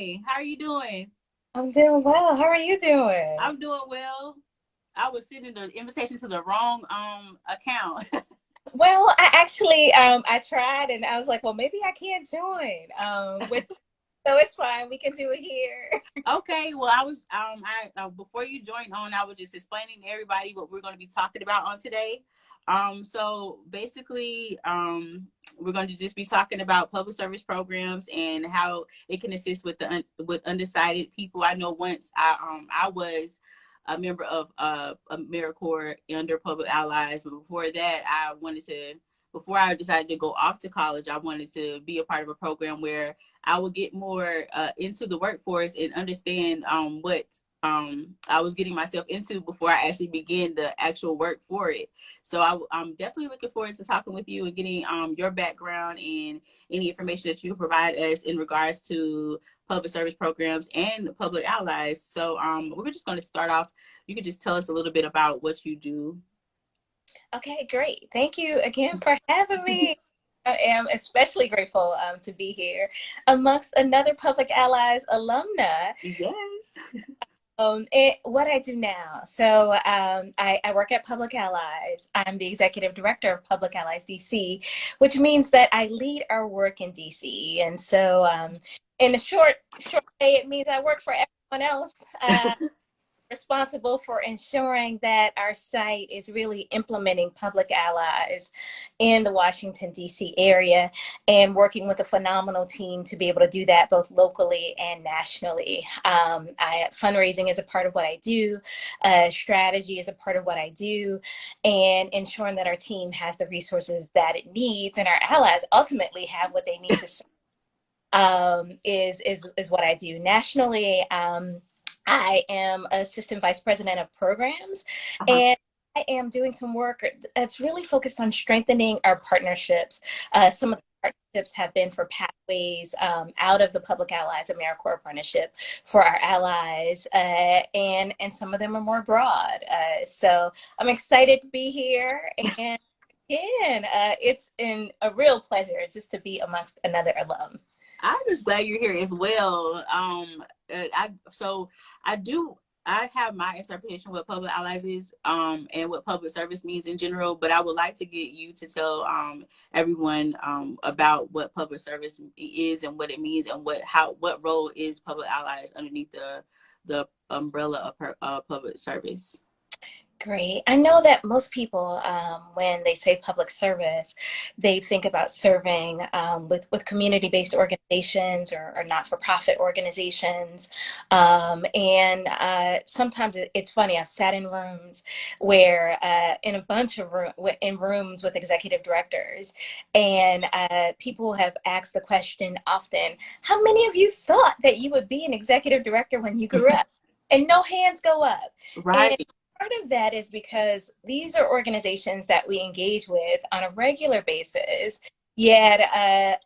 Hi, how are you doing? I'm doing well. How are you doing? I'm doing well. I was sending the invitation to the wrong account. Well, I tried and I was like, well, maybe I can't join. So it's fine. We can do it here. Okay, well, I was I before you joined on, I was just explaining to everybody what we're going to be talking about on today. So basically, we're going to just be talking about public service programs and how it can assist with with undecided people. I know once I was a member of AmeriCorps under Public Allies, but before that, before I decided to go off to college, I wanted to be a part of a program where I would get more into the workforce and understand what I was getting myself into before I actually began the actual work for it. So I'm definitely looking forward to talking with you and getting your background and any information that you provide us in regards to public service programs and public allies. So we're just going to start off. You could just tell us a little bit about what you do. Okay, great. Thank you again for having me. I am especially grateful to be here amongst another Public Allies alumna. Yes. What I do now. So I work at Public Allies. I'm the executive director of Public Allies DC, which means that I lead our work in DC. And so in a short way, it means I work for everyone else. Responsible for ensuring that our site is really implementing public allies in the Washington, D.C. area and working with a phenomenal team to be able to do that both locally and nationally. Fundraising is a part of what I do, strategy is a part of what I do, and ensuring that our team has the resources that it needs and our allies ultimately have what they need to is what I do. Nationally, I am Assistant Vice President of Programs, Uh-huh. and I am doing some work that's really focused on strengthening our partnerships. Some of the partnerships have been for pathways out of the Public Allies AmeriCorps partnership for our allies, and some of them are more broad. So I'm excited to be here, and again, it's a real pleasure just to be amongst another alum. I'm just glad you're here as well. So I do. I have my interpretation of what public allies is, and what public service means in general. But I would like to get you to tell everyone about what public service is and what it means and what role is public allies underneath the umbrella of public service. Great. I know that most people, when they say public service, they think about serving with community-based organizations or not-for-profit organizations. And sometimes it's funny. I've sat in rooms where, in a bunch of in rooms with executive directors, and people have asked the question often, how many of you thought that you would be an executive director when you grew up? And no hands go up. And Right. part of that is because these are organizations that we engage with on a regular basis. Yet,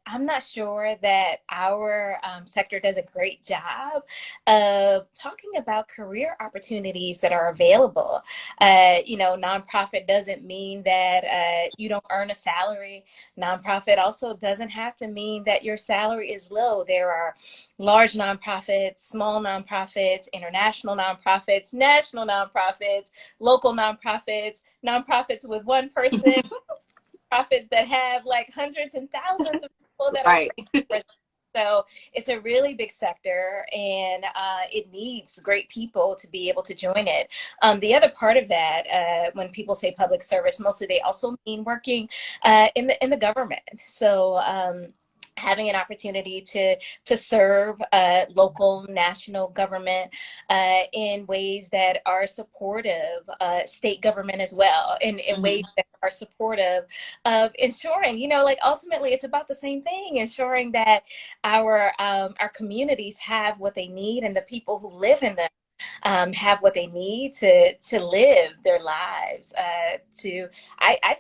I'm not sure that our sector does a great job of talking about career opportunities that are available. Nonprofit doesn't mean that you don't earn a salary. Nonprofit also doesn't have to mean that your salary is low. There are large nonprofits, small nonprofits, international nonprofits, national nonprofits, local nonprofits, nonprofits with one person, profits that have like hundreds and thousands of people that are Right. praying. So it's a really big sector, and it needs great people to be able to join it. The other part of that, when people say public service, mostly they also mean working in the government. So having an opportunity to serve local, national government in ways that are supportive, state government as well, in Hmm. ways that are supportive of ensuring, like ultimately it's about the same thing, ensuring that our communities have what they need and the people who live in them have what they need to live their lives I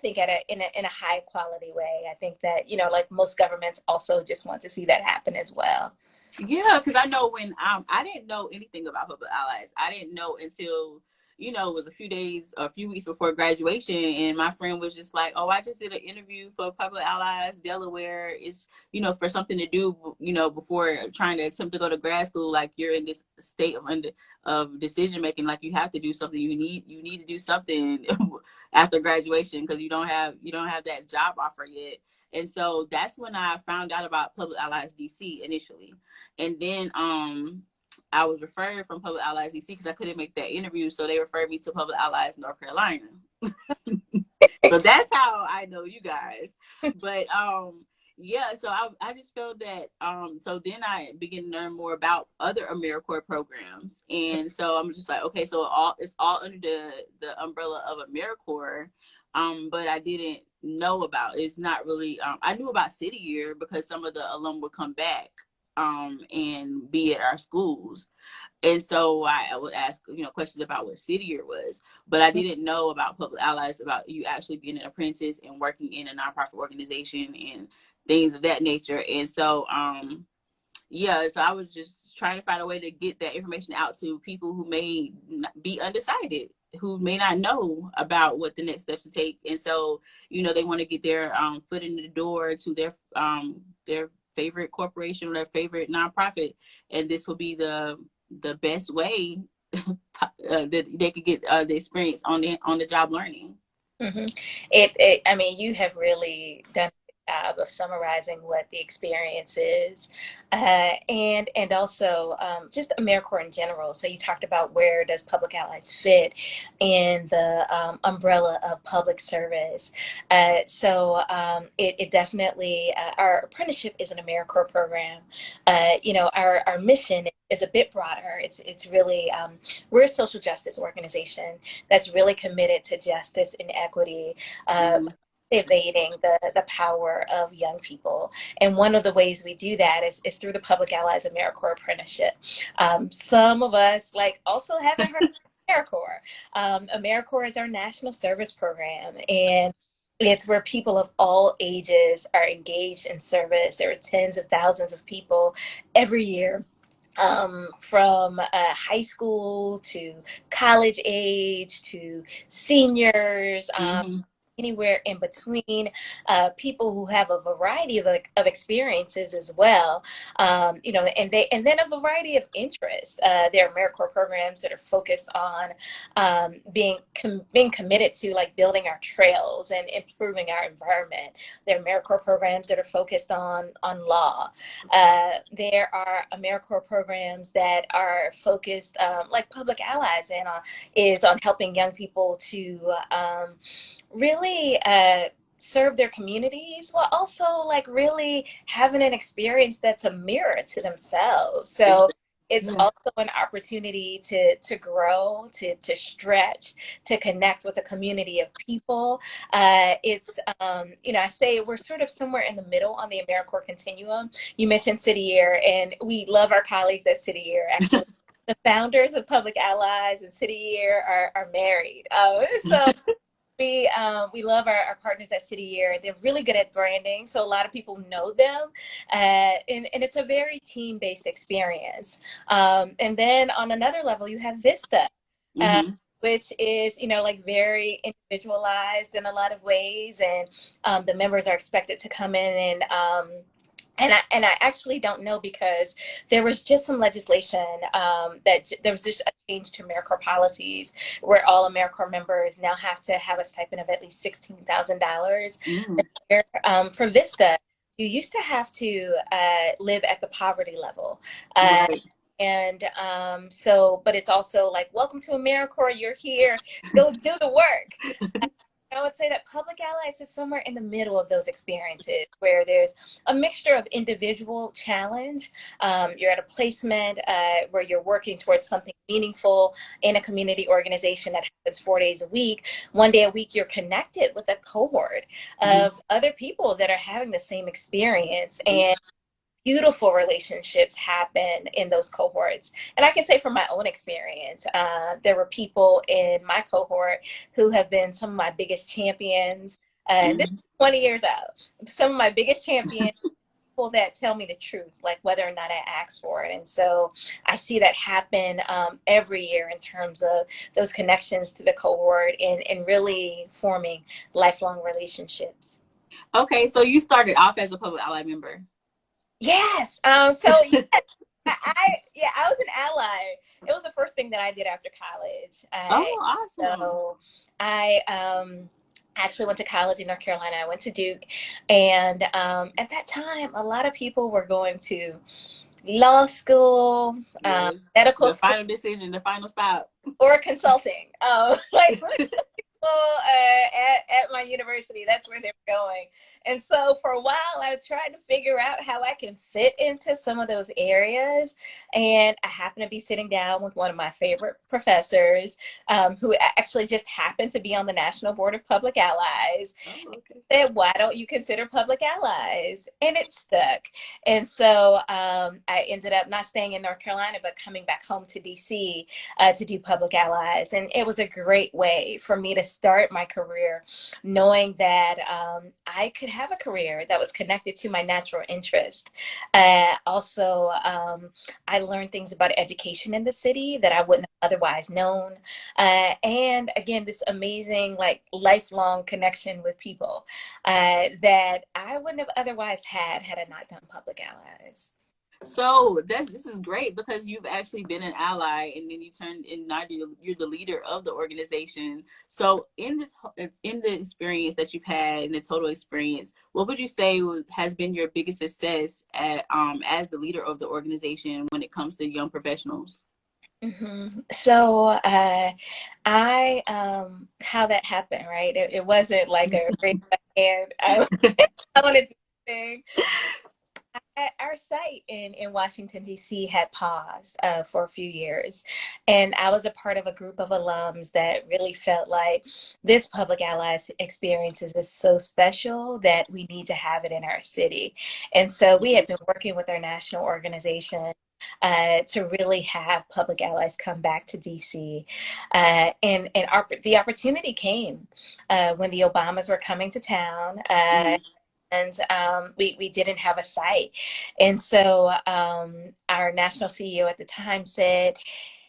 think in a high quality way. I think that like most governments also just want to see that happen as well. Yeah, because I know when I didn't know anything about public allies. I didn't know until you know, it was a few weeks before graduation, and my friend was just like, "Oh, I just did an interview for Public Allies Delaware. It's, you know, for something to do, you know, before trying to attempt to go to grad school. Like, you're in this state of decision making. Like, you have to do something. You need to do something after graduation, because you don't have that job offer yet." And so that's when I found out about Public Allies DC initially, and then I was referred from Public Allies DC because I couldn't make that interview, so they referred me to Public Allies North Carolina. So that's how I know you guys. But yeah, so I just felt that so then I began to learn more about other AmeriCorps programs. And so I'm just like, okay, so it's all under the umbrella of AmeriCorps. But I didn't know about, it's not really I knew about City Year because some of the alum would come back and be at our schools. And so I would ask, you know, questions about what City Year was, but I didn't know about Public Allies, about you actually being an apprentice and working in a nonprofit organization and things of that nature. And so, yeah, so I was just trying to find a way to get that information out to people who may be undecided, who may not know about what the next steps to take. And so, you know, they want to get their foot in the door to their favorite corporation or their favorite nonprofit, and this will be the best way that they could get the experience on the job learning. Mm-hmm. I mean, you have really done a good job of summarizing what the experience is, and also just AmeriCorps in general. So you talked about where does Public Allies fit in the umbrella of public service. It definitely our apprenticeship is an AmeriCorps program. You know, our mission is a bit broader. It's really we're a social justice organization that's really committed to justice and equity, evading the power of young people. And one of the ways we do that is through the Public Allies AmeriCorps apprenticeship. Some of us also haven't heard of AmeriCorps. AmeriCorps is our national service program, and it's where people of all ages are engaged in service. There are tens of thousands of people every year, from high school to college age to seniors, Mm-hmm. anywhere in between, people who have a variety of experiences as well, you know, and then a variety of interests. There are AmeriCorps programs that are focused on being committed to building our trails and improving our environment. There are AmeriCorps programs that are focused on law. There are AmeriCorps programs that are focused, like Public Allies, and is on helping young people to really serve their communities, while also really having an experience that's a mirror to themselves. So it's also an opportunity to grow, to stretch, to connect with a community of people. It's you know, I say we're sort of somewhere in the middle on the AmeriCorps continuum. You mentioned City Year, and we love our colleagues at City Year. Actually, the founders of Public Allies and City Year are married. So we love our partners at City Year. They're really good at branding, so a lot of people know them, and it's a very team-based experience. And then on another level, you have Vista, Mm-hmm. which is, you know, very individualized in a lot of ways, and the members are expected to come in and I actually don't know, because there was just some legislation that there was just a change to AmeriCorps policies where all AmeriCorps members now have to have a stipend of at least $16,000 a year. For Vista, you used to have to live at the poverty level. Right. And but it's also welcome to AmeriCorps, you're here, go do the work. I would say that Public Allies is somewhere in the middle of those experiences, where there's a mixture of individual challenge. You're at a placement where you're working towards something meaningful in a community organization that happens 4 days a week. 1 day a week, you're connected with a cohort of other people that are having the same experience. And beautiful relationships happen in those cohorts. And I can say from my own experience, there were people in my cohort who have been some of my biggest champions. And this is 20 years out. Some of my biggest champions people that tell me the truth, like whether or not I ask for it. And so I see that happen every year in terms of those connections to the cohort and really forming lifelong relationships. Okay, so you started off as a public ally member. Yes. I was an ally. It was the first thing that I did after college. Oh, awesome. So I actually went to college in North Carolina. I went to Duke, and at that time, a lot of people were going to law school, Yes. medical The school, final decision, the final stop. or consulting. Like at my university. That's where they're going. And so for a while, I tried to figure out how I can fit into some of those areas. And I happened to be sitting down with one of my favorite professors, who actually just happened to be on the National Board of Public Allies. Oh, okay. Said, why don't you consider public allies? And it stuck. And so I ended up not staying in North Carolina, but coming back home to DC to do public allies. And it was a great way for me to start my career, knowing that I could have a career that was connected to my natural interest. Also, I learned things about education in the city that I wouldn't have otherwise known. And again, this amazing, like, lifelong connection with people that I wouldn't have otherwise had I not done public allies. So this is great because you've actually been an ally, and then you turned and now you're the leader of the organization. So in the experience that you've had, in the total experience, what would you say has been your biggest success at as the leader of the organization when it comes to young professionals? So I how that happened, right? It wasn't like a raise my hand. I want to do thing. Our site in Washington, D.C. had paused for a few years. And I was a part of a group of alums that really felt like this Public Allies experience is so special that we need to have it in our city. And so we had been working with our national organization to really have Public Allies come back to DC. The opportunity came when the Obamas were coming to town. And we didn't have a site. And so our national CEO at the time said,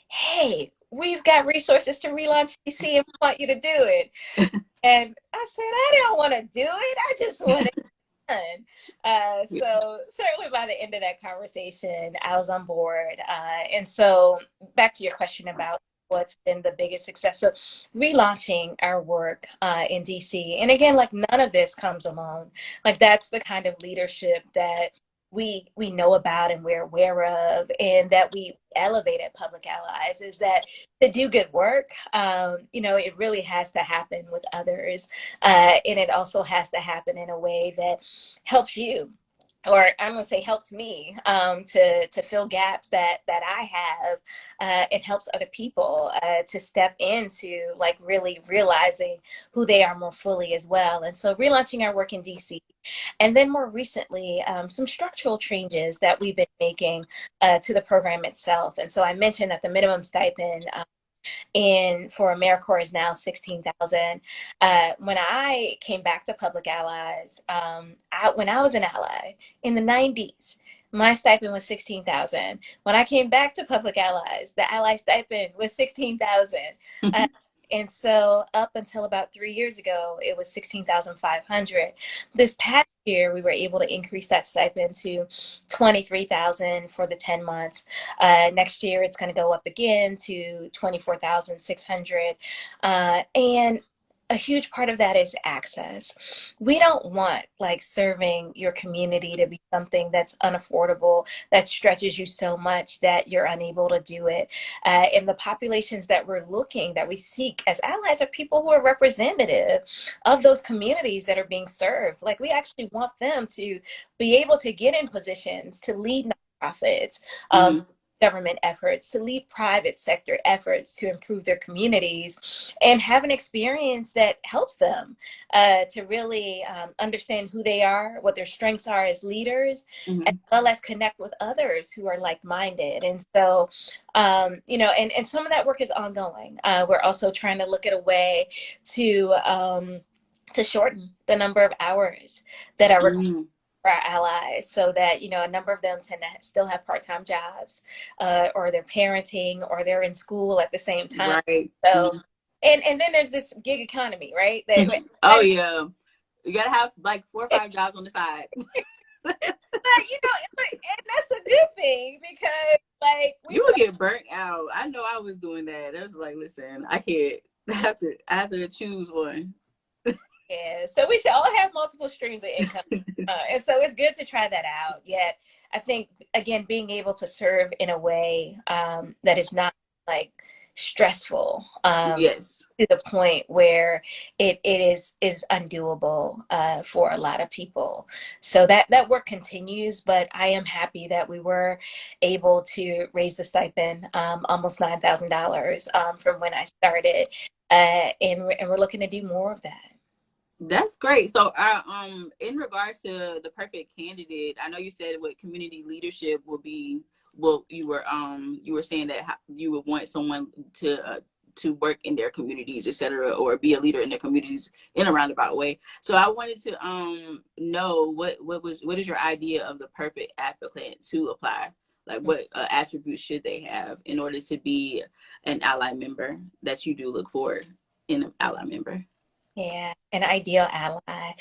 hey, we've got resources to relaunch DC and we want you to do it. And I said, I don't want to do it. I just want to so certainly by the end of that conversation, I was on board. And so back to your question about what's been the biggest success. So relaunching our work in DC. And again, like, none of this comes alone. Like, that's the kind of leadership that we know about and we're aware of, and that we elevate at Public Allies, is that to do good work, it really has to happen with others. And it also has to happen in a way that helps you, or I'm going to say helps me, to fill gaps that I have, and helps other people to step into, like, really realizing who they are more fully as well. And so relaunching our work in DC, and then more recently, some structural changes that we've been making to the program itself. And so I mentioned that the minimum stipend for AmeriCorps is now 16,000. When I came back to Public Allies, when I was an ally in the 90s, my stipend was 16,000. When I came back to Public Allies, the ally stipend was 16,000. And so up until about 3 years ago, it was 16,500. This past year, we were able to increase that stipend to 23,000 for the 10 months. Next year, it's going to go up again to 24,600. And a huge part of that is access. We don't want, like, serving your community to be something that's unaffordable, that stretches you so much that you're unable to do it. And the populations that we seek as allies, are people who are representative of those communities that are being served. Like, we actually want them to be able to get in positions to lead nonprofits, government efforts, to lead private sector efforts to improve their communities, and have an experience that helps them to really understand who they are, what their strengths are as leaders, as well as connect with others who are like-minded. And so, and some of that work is ongoing. We're also trying to look at a way to shorten the number of hours that are required for our allies so that, a number of them tend to still have part-time jobs, or they're parenting or they're in school at the same time. Right. So, and then there's this gig economy, right? That, Oh yeah, you gotta have like 4 or 5 jobs on the side. but and that's a good thing because like You would get burnt out. I know I was doing that. I was like, listen, I can't. I have to choose one. yeah, so we should all have multiple streams of income. And so it's good to try that out. Yet, I think, again, being able to serve in a way that is not like stressful, Yes. to the point where it is undoable for a lot of people. So that work continues, but I am happy that we were able to raise the stipend almost $9,000 from when I started, and we're looking to do more of that. That's great. So, in regards to the perfect candidate, I know you said what community leadership will be. Well, you were saying that you would want someone to work in their communities, etc., or be a leader in their communities in a roundabout way. So, I wanted to know what is your idea of the perfect applicant to apply? Like, what attributes should they have in order to be an ally member that you do look for in an ally member? Yeah, an ideal ally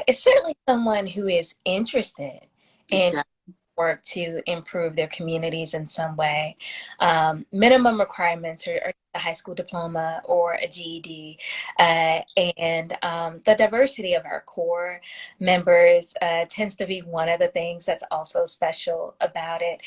is certainly someone who is interested in Exactly. work to improve their communities in some way. Minimum requirements are a high school diploma or a GED, and the diversity of our core members tends to be one of the things that's also special about it.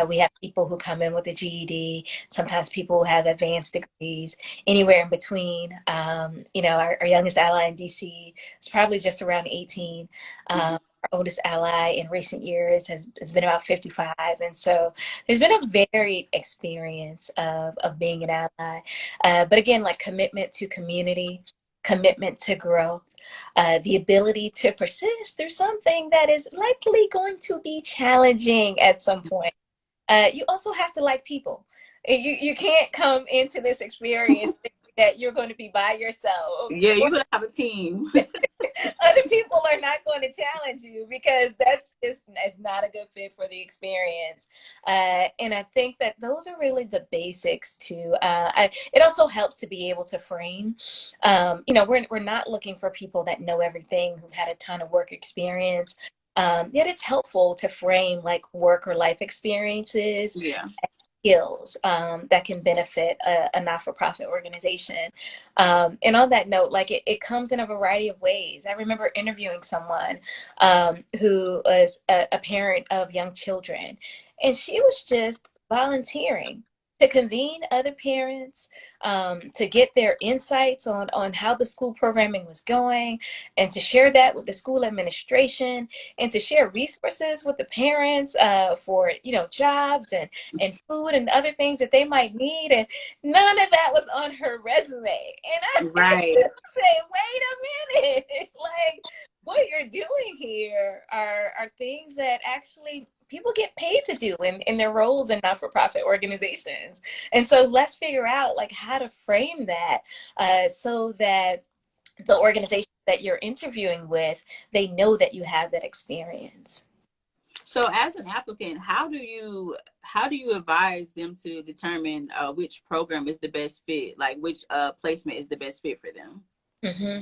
We have people who come in with a GED, sometimes people who have advanced degrees, anywhere in between. Our youngest ally in DC is probably just around 18. Our oldest ally in recent years has been about 55. And so there's been a varied experience of being an ally. But again, like commitment to community, commitment to growth, the ability to persist through something that is likely going to be challenging at some point. You also have to like people. You can't come into this experience thinking that you're going to be by yourself. Yeah, you're gonna have a team. Other people are not going to challenge you because that's not a good fit for the experience. And I think that those are really the basics too. It also helps to be able to frame. We're not looking for people that know everything, who've had a ton of work experience. Yet it's helpful to frame like work or life experiences, Yeah. skills that can benefit a not-for-profit organization. And on that note, like it comes in a variety of ways. I remember interviewing someone who was a parent of young children, and she was just volunteering to convene other parents, to get their insights on how the school programming was going, and to share that with the school administration, and to share resources with the parents for jobs and food and other things that they might need. And none of that was on her resume. And I Right. say, wait a minute, like what you're doing here are things that actually people get paid to do in their roles in not-for-profit organizations. And so let's figure out like how to frame that so that the organization that you're interviewing with, they know that you have that experience. So, as an applicant, how do you advise them to determine which program is the best fit? Like which placement is the best fit for them? Mm-hmm.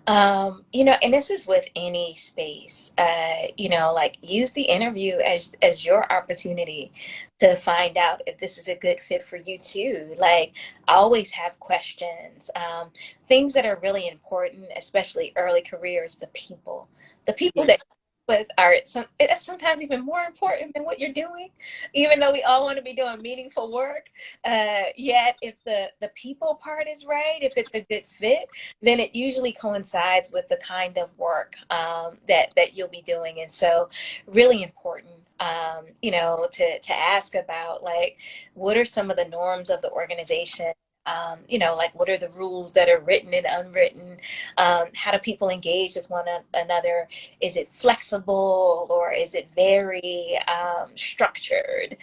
And this is with any space, like use the interview as your opportunity to find out if this is a good fit for you too. Like always have questions. Things that are really important, especially early careers, the people that Yes. with it's sometimes even more important than what you're doing, even though we all want to be doing meaningful work. Yet if the people part is right, if it's a good fit, then it usually coincides with the kind of work that you'll be doing. And so really important, to ask about like, what are some of the norms of the organization? You know, like what are the rules that are written and unwritten? How do people engage with one another? Is it flexible or is it very structured?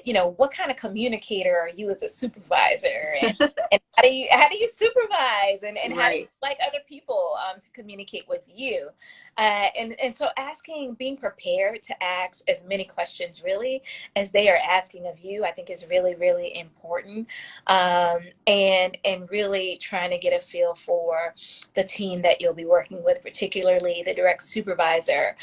You know, what kind of communicator are you as a supervisor? And how do you supervise and how do you Right. like other people to communicate with you? And so asking, being prepared to ask as many questions really as they are asking of you, I think is really, really important. And really trying to get a feel for the team that you'll be working with, particularly the direct supervisor,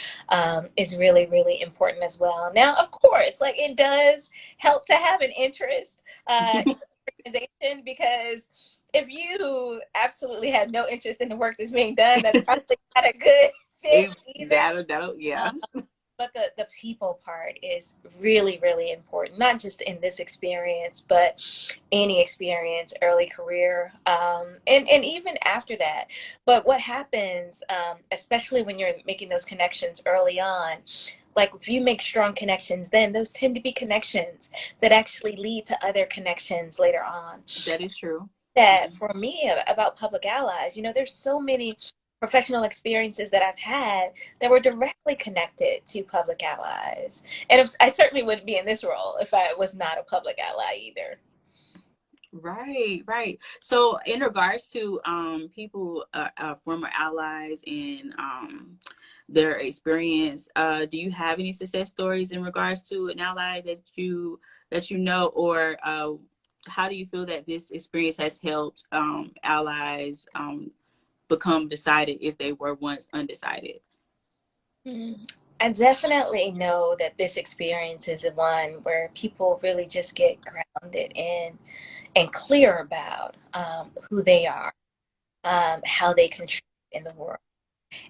is really, really important as well. Now, of course, like it does help to have an interest in the organization, because if you absolutely have no interest in the work that's being done, that's probably not a good fit either. That'll, yeah. But the people part is really, really important, not just in this experience, but any experience, early career, and even after that. But what happens, especially when you're making those connections early on, like if you make strong connections, then those tend to be connections that actually lead to other connections later on. That is true. That for me about Public Allies, you know, there's so many professional experiences that I've had that were directly connected to Public Allies. And if, I certainly wouldn't be in this role if I was not a Public Ally either. Right, right. So in regards to people, former allies and their experience, do you have any success stories in regards to an ally that you know, or how do you feel that this experience has helped allies become decided if they were once undecided? I definitely know that this experience is one where people really just get grounded in and clear about who they are, how they contribute in the world,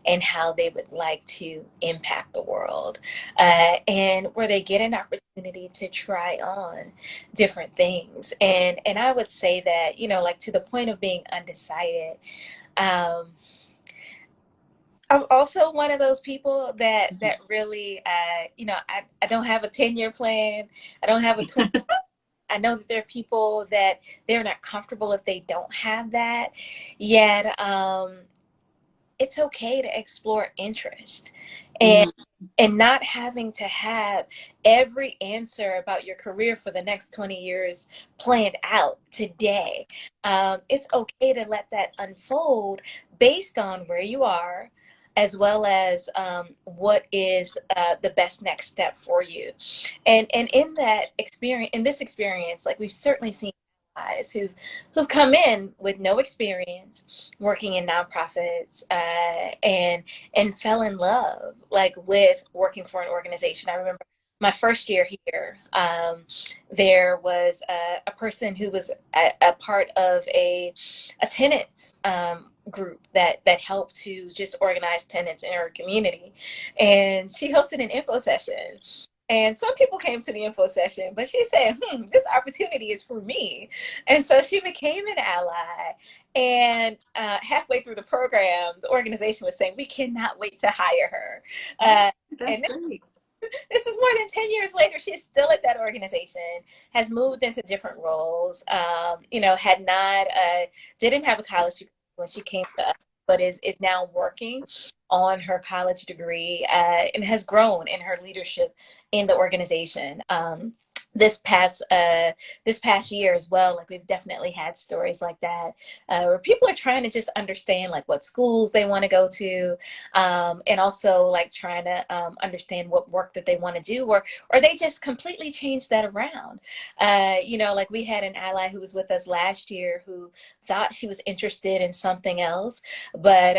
and how they would like to impact the world, and where they get an opportunity to try on different things. And I would say that, you know, like to the point of being undecided, um, I'm also one of those people that really, you know, I don't have a 10-year plan. I don't have a 20. I know that there are people that they're not comfortable if they don't have that. Yet, it's okay to explore interest, and Mhm. and not having to have every answer about your career for the next 20 years planned out today. It's okay to let that unfold based on where you are, as well as what is the best next step for you. And in that experience, in this experience, like we've certainly seen guys who've come in with no experience working in nonprofits, and fell in love like with working for an organization. I remember my first year here, there was a person who was a part of a tenants group that helped to just organize tenants in her community, and she hosted an info session. And some people came to the info session, but she said, this opportunity is for me. And so she became an ally. And halfway through the program, the organization was saying, we cannot wait to hire her. That's And great. this is more than 10 years later. She's still at that organization, has moved into different roles, you know, had not, didn't have a college degree when she came to us, but is now working on her college degree, and has grown in her leadership in the organization. This past this past year as well, like we've definitely had stories like that, where people are trying to just understand like what schools they want to go to, and also like trying to understand what work that they want to do, or they just completely change that around. You know, like we had an ally who was with us last year who thought she was interested in something else, but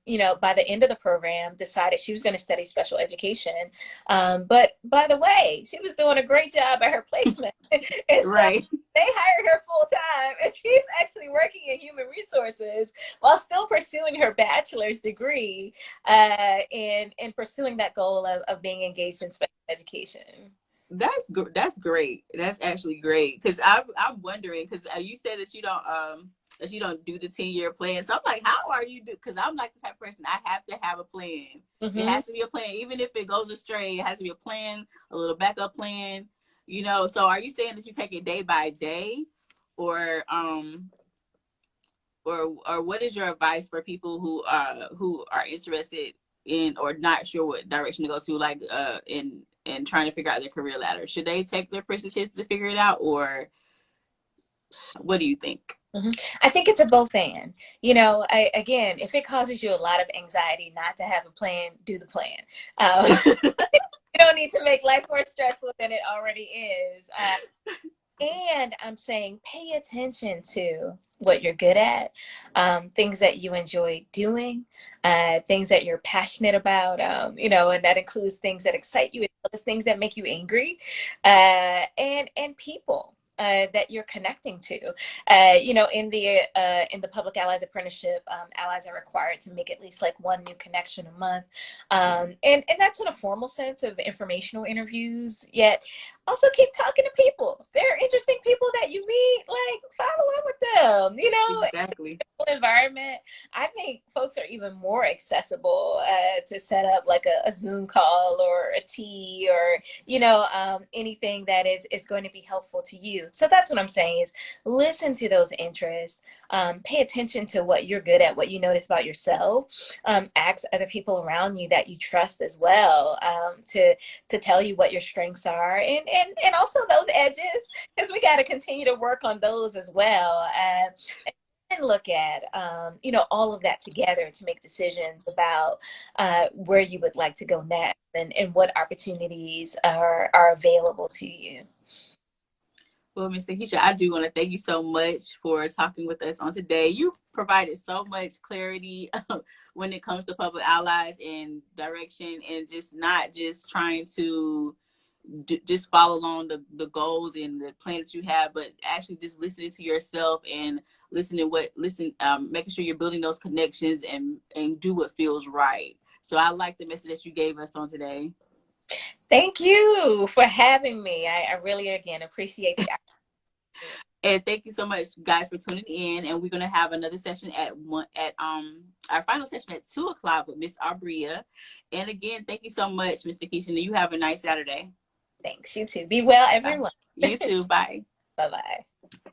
you know, by the end of the program decided she was going to study special education. But by the way, she was doing a great job at her placement. And so Right. they hired her full time, and she's actually working in human resources while still pursuing her bachelor's degree, and pursuing that goal of being engaged in special education. That's great. That's actually great, because I'm wondering, because you said that you don't do the 10-year plan. So I'm like, how are you do? Because I'm like the type of person, I have to have a plan. It Mm-hmm. has to be a plan, even if it goes astray. It has to be a plan, a little backup plan. You know. So are you saying that you take it day by day, or or what is your advice for people who are interested in or not sure what direction to go to, like in trying to figure out their career ladder? Should they take their apprenticeship to figure it out, or what do you think? Mhm. I think it's a both and. You know, again, if it causes you a lot of anxiety not to have a plan, do the plan. You don't need to make life more stressful than it already is. And I'm saying pay attention to what you're good at, things that you enjoy doing, things that you're passionate about, you know, and that includes things that excite you as well as things that make you angry, and people. That you're connecting to, you know, in the public allies apprenticeship, allies are required to make at least like one new connection a month, and that's in a formal sense of informational interviews. Yet also keep talking to people. They're interesting people that you meet. Like follow up with them. You know, Exactly. environment. I think folks are even more accessible to set up like a Zoom call or a tea or you know anything that is going to be helpful to you. So that's what I'm saying is listen to those interests, pay attention to what you're good at, what you notice about yourself, ask other people around you that you trust as well to tell you what your strengths are and also those edges because we got to continue to work on those as well. And look at you know all of that together to make decisions about where you would like to go next and what opportunities are available to you. Well, Ms. Nakeshia, I do want to thank you so much for talking with us on today. You provided so much clarity when it comes to public allies and direction, and just not just trying to just follow along the goals and the plan that you have, but actually just listening to yourself and making sure you're building those connections and do what feels right. So I like the message that you gave us on today. Thank you for having me. I really again appreciate the opportunity. And thank you so much, guys, for tuning in. And we're gonna have another session at our final session at 2:00 with Miss Arbria. And again, thank you so much, Mr. Keisha. You have a nice Saturday. Thanks. You too. Be well, Bye. everyone. You too. Bye. Bye bye.